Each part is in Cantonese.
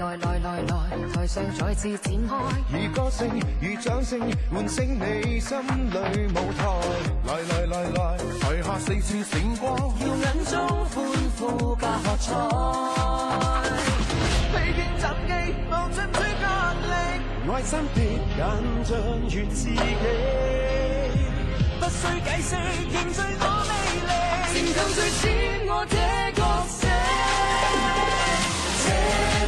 來，台上再次展開。如歌聲，如掌聲，喚醒你心裏舞台。來，台下四處閃光，耀眼中歡呼加喝彩。披荊斬棘，望盡最壓力，愛心的緊張越刺激，不需解釋，凝聚我魅力，漸更最閃我這角色。這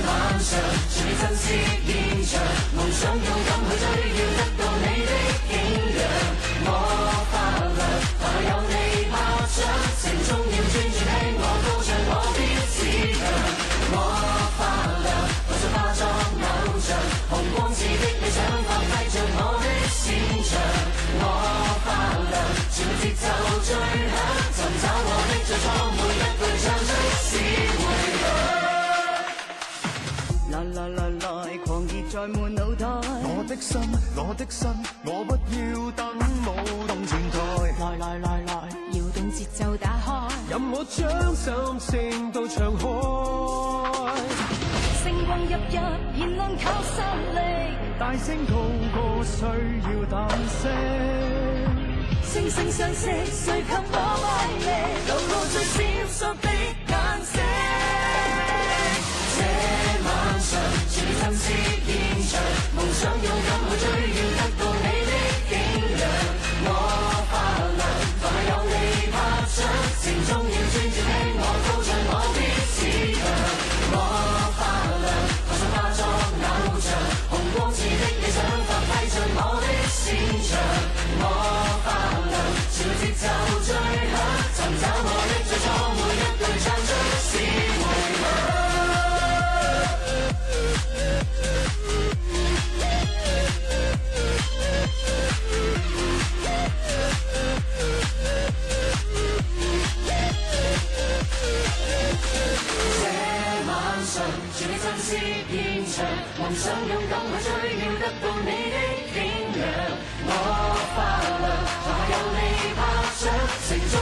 晚上全力震懾現場，夢想勇敢去追，要得到你的景仰。我發亮，台下有你拍掌，城中要專注聽我高唱我的志向。我發亮，我像化作偶像，紅光似的理想發揮着我的擅長。我發亮，全力節奏最響，尋找我的最初，每一句唱出是回響。來，狂熱在滿腦袋。我的心，我不要等舞動前台。來，搖動節奏打開。任我將心聲都唱開。星光熠熠，燃亮靠實力。大聲高需要膽聲。惺惺相惜，誰給我賣力？流露最閃爍的顏色。這晚上全力震懾現場，夢想勇敢去追，要得到你的景仰。我發亮，台下有你拍掌，城中要專注聽我高唱我的志向。我發亮，我像化作偶像，紅光似的理想發揮着我的擅長。我發亮，全力節奏最響，尋找我的最初，每一句唱出是回響。全力震懾現場，夢想勇敢去追，要得到你的景仰。我發亮，台下有你拍掌，城中